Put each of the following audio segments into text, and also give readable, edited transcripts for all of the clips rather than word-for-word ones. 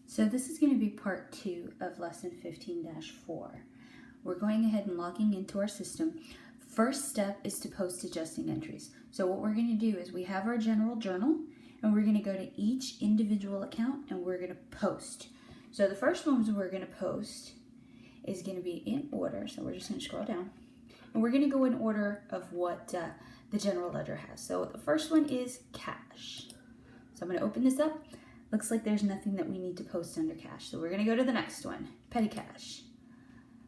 So this is going to be part 2 of lesson 15-4. We're going ahead and logging into our system. First step is to post adjusting entries. So what we're going to do is we have our general journal and we're going to go to each individual account and we're going to post. So the first ones we're going to post is going to be in order. So we're just going to scroll down and we're going to go in order of what the general ledger has. So the first one is cash. So I'm going to open this up. Looks like there's nothing that we need to post under cash. So we're going to go to the next one, petty cash.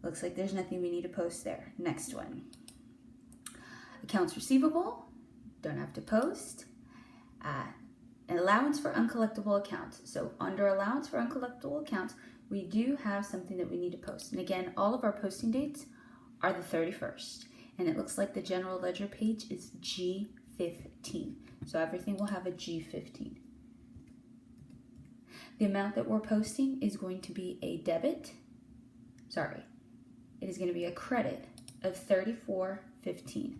Looks like there's nothing we need to post there. Next one. Accounts receivable, don't have to post. An allowance for uncollectible accounts. So under allowance for uncollectible accounts, we do have something that we need to post. And again, all of our posting dates are the 31st. And it looks like the general ledger page is G15. So everything will have a G15. The amount that we're posting is going to be a debit. Sorry, it is going to be a credit of $34.15.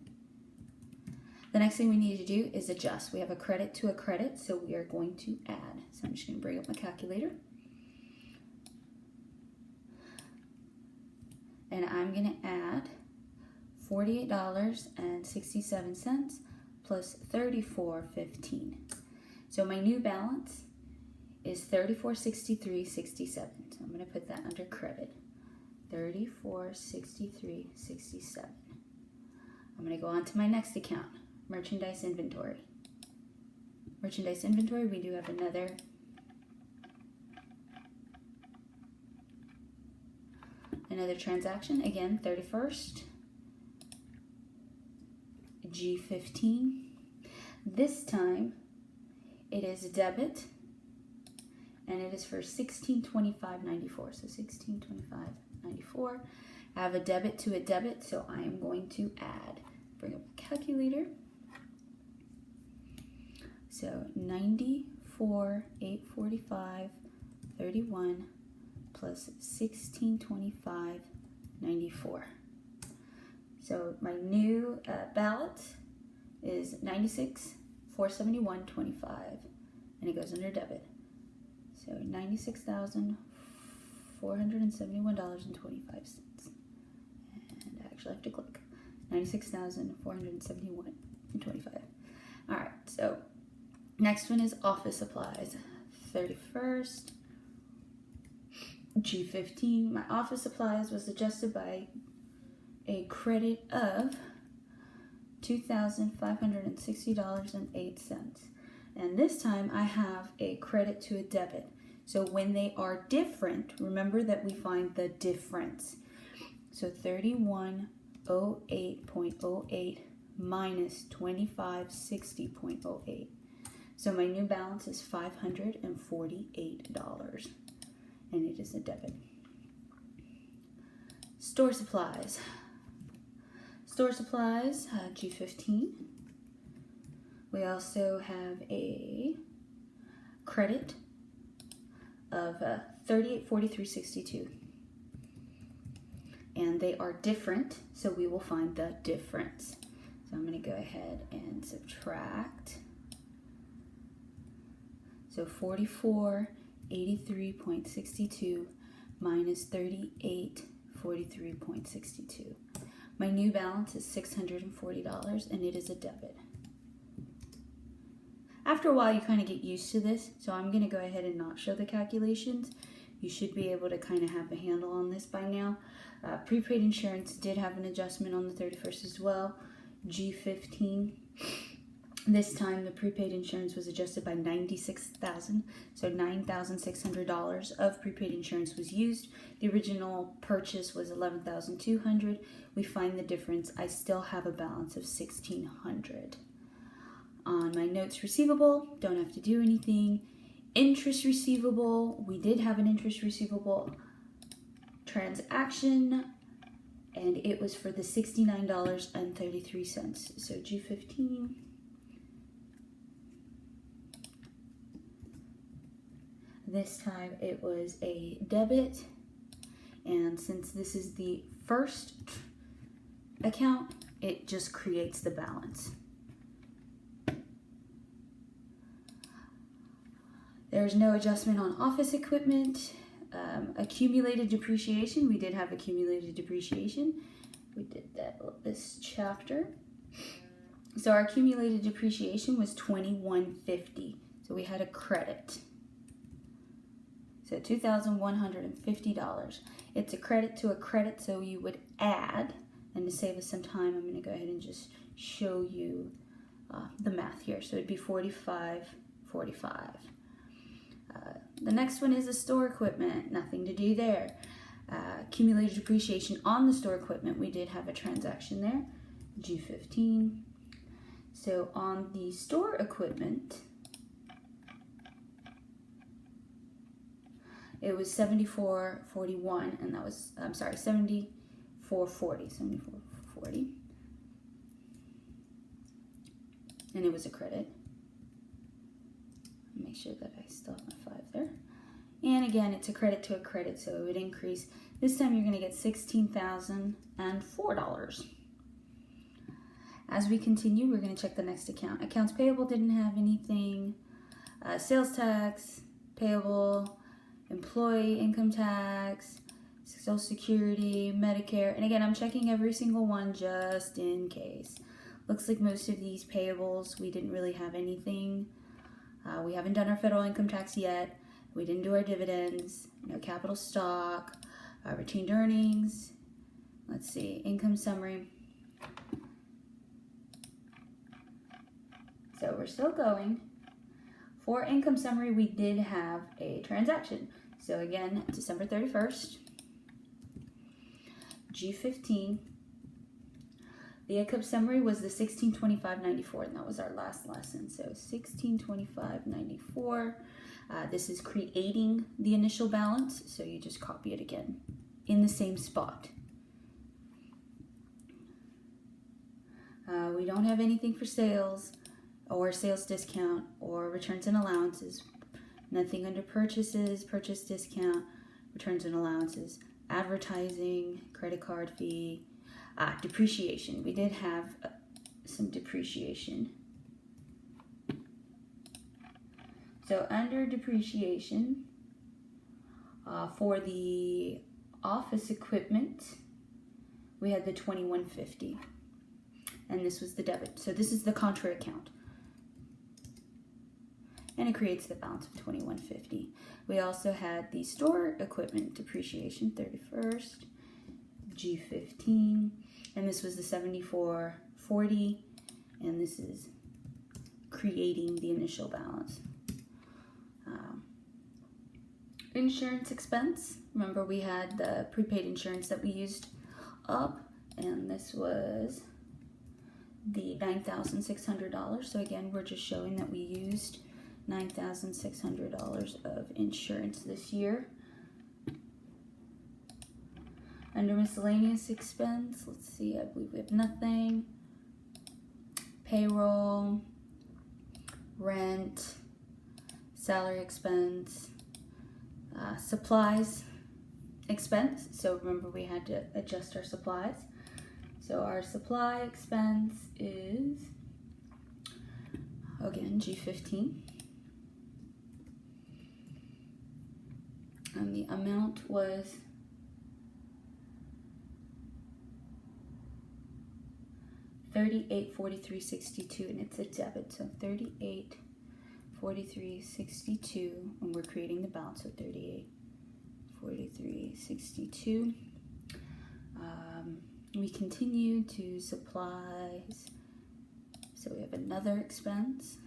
The next thing we need to do is adjust. We have a credit to a credit, so we are going to add. So I'm just going to bring up my calculator. And I'm going to add $48.67 plus $34.15. So my new balance is $34.63.67. So I'm going to put that under credit. $34.63.67. I'm going to go on to my next account, merchandise inventory. Merchandise inventory, we do have another transaction. Again, 31st, G15. This time, it is a debit. And it is for $1625.94. So $1625.94. I have a debit to a debit, so I am going to add. Bring up the calculator. So $94,845.31 plus $1625.94. So my new balance is $96,471.25, and it goes under debit. So $96,471.25. And I actually have to click. $96,471.25. All right, so next one is office supplies. 31st, G15. My office supplies was adjusted by a credit of $2,560.08. And this time I have a credit to a debit. So when they are different, remember that we find the difference. So 3108.08 minus 2560.08. So my new balance is $548. And it is a debit. Store supplies. Store supplies, G15. We also have a credit of $38.43.62. And they are different, so we will find the difference. So I'm going to go ahead and subtract. So 4483.62 minus 3843.62. My new balance is $640 and it is a debit. After a while, you kind of get used to this, so I'm going to go ahead and not show the calculations. You should be able to kind of have a handle on this by now. Prepaid insurance did have an adjustment on the 31st as well, G15. This time, the prepaid insurance was adjusted by $96,000, so $9,600 of prepaid insurance was used. The original purchase was $11,200. We find the difference. I still have a balance of $1,600. On my notes receivable, don't have to do anything. Interest receivable, we did have an interest receivable transaction, and it was for the $69.33. So G15. This time it was a debit, and since this is the first account, it just creates the balance. There's no adjustment on office equipment. Accumulated depreciation, we did have accumulated depreciation. We did that this chapter. So our accumulated depreciation was $2,150. So we had a credit. So $2,150. It's a credit to a credit, so you would add. And to save us some time, I'm going to go ahead and just show you the math here. So it'd be 45.45. The next one is the store equipment. Nothing to do there. Accumulated depreciation on the store equipment. We did have a transaction there. G15. So on the store equipment, it was $74.41, and that was, I'm sorry, $74.40. And it was a credit. Make sure that I still have my 5 there. And again, it's a credit to a credit, so it would increase. This time you're going to get $16,004. As we continue, we're going to check the next account. Accounts payable didn't have anything. Sales tax, payable, employee income tax, Social Security, Medicare. And again, I'm checking every single one just in case. Looks like most of these payables, we didn't really have anything. We haven't done our federal income tax yet. We didn't do our dividends. No capital stock, retained earnings. Let's see, income summary. So we're still going. For income summary, we did have a transaction. So again, December 31st, G15. The income summary was the 1625.94, and that was our last lesson. So 1625.94. This is creating the initial balance, so you just copy it again in the same spot. We don't have anything for sales or sales discount or returns and allowances. Nothing under purchases, purchase discount, returns and allowances, advertising, credit card fee, depreciation. We did have some depreciation. So under depreciation, for the office equipment, we had the $2,150, and this was the debit. So this is the contra account, and it creates the balance of $2,150. We also had the store equipment depreciation, 31st, G15, and this was the $74.40, and this is creating the initial balance. Insurance expense. Remember, we had the prepaid insurance that we used up, and this was the $9,600. So again, we're just showing that we used $9,600 of insurance this year. Under miscellaneous expense, let's see, I believe we have nothing. Payroll, rent, salary expense, supplies expense. So remember, we had to adjust our supplies. So our supply expense is, again, G15. And the amount was $38.43.62, and it's a debit, so $38.43.62, and we're creating the balance of $38.43.62. We continue to supplies, so we have another expense,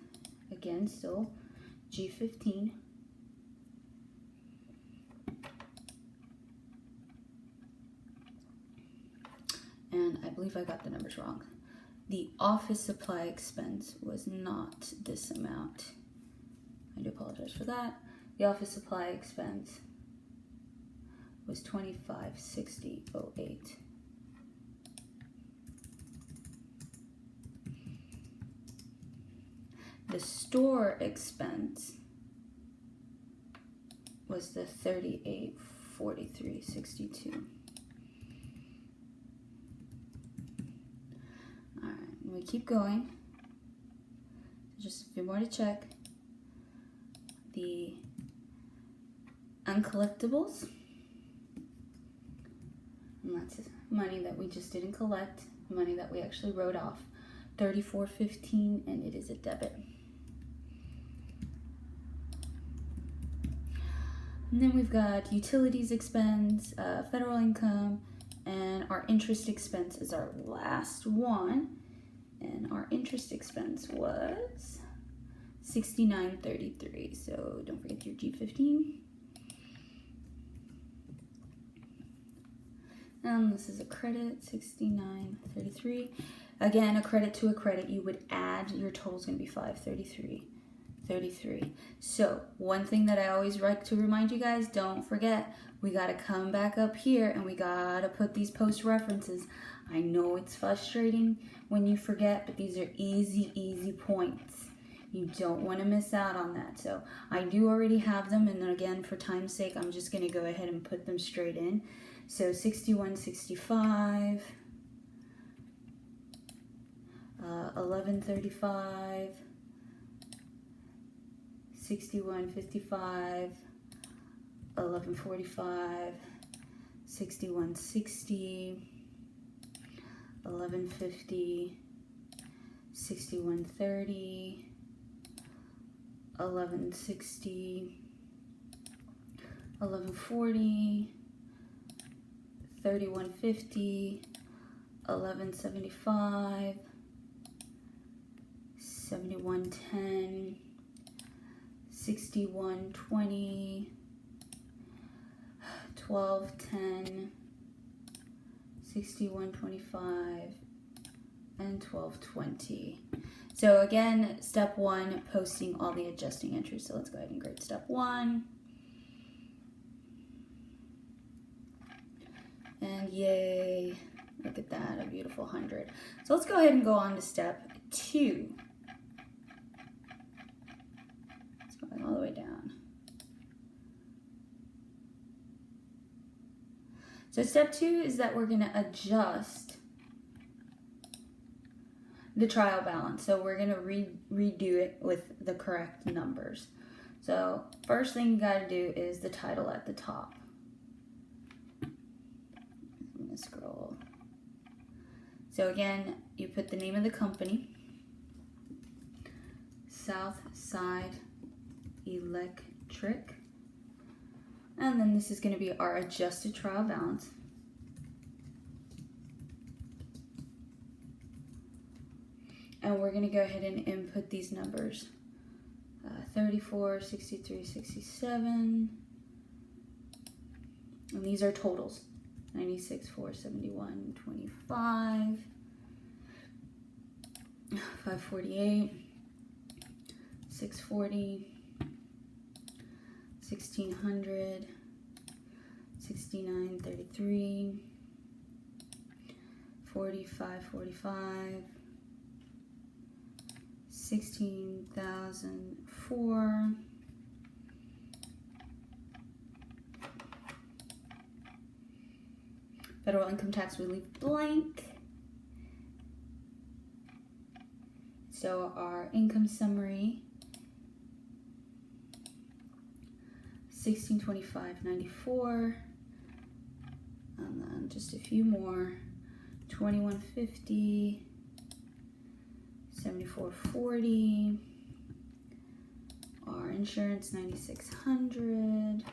again still G15. And I believe I got the numbers wrong. The office supply expense was not this amount. I do apologize for that. The office supply expense was $25.60.08. The store expense was the $38.43.62. Keep going. Just a few more to check. the uncollectibles. And that's money that we just didn't collect, money that we actually wrote off. $34.15, and it is a debit. And then we've got utilities expense, federal income, and our interest expense is our last one. And our interest expense was $69.33. So don't forget your G15. And this is a credit, $69.33. Again, a credit to a credit, you would add, your total is going to be $533.33. So one thing that I always like to remind you guys, don't forget, we got to come back up here and we got to put these post references. I know it's frustrating when you forget, but these are easy points. You don't want to miss out on that. So I do already have them, and then again, for time's sake, I'm just going to go ahead and put them straight in. So $61.65, $11.35, $61.55, $11.45, $61.60, $11.50, $61.30, $11.60, $11.40, $31.50, $11.75, $71.10, $61.20, $12.10, $61.25, and $12.20. So again, step one, posting all the adjusting entries. So let's go ahead and grade step one. And yay, look at that, a beautiful 100. So let's go ahead and go on to step two. It's going all the way down. So step two is that we're going to adjust the trial balance. So we're going to redo it with the correct numbers. So first thing you got to do is the title at the top. I'm going to scroll. So again, you put the name of the company, Southside Electric, and then this is going to be our adjusted trial balance. And we're going to go ahead and input these numbers. 34, 63, 67. And these are totals. 96, 4, 71, 25. 548. 640. 1600. 69, 33. 45, 45. 16,004, federal income tax we leave blank. So our income summary, 1625.94, and then just a few more, 2150. 74.40, our insurance 9,600,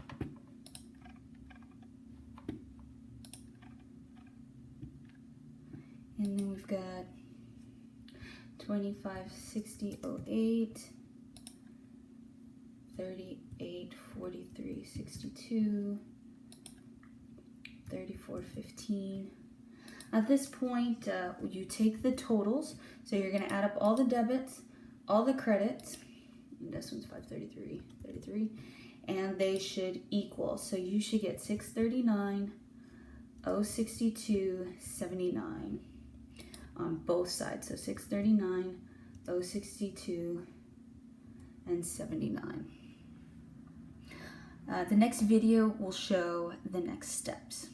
and then we've got 2560.08, 3843.62, 3415. At this point, you take the totals. So you're going to add up all the debits, all the credits. And this one's 533.33, and they should equal. So you should get 639.062.79 on both sides. So 639.062 and 79. The next video will show the next steps.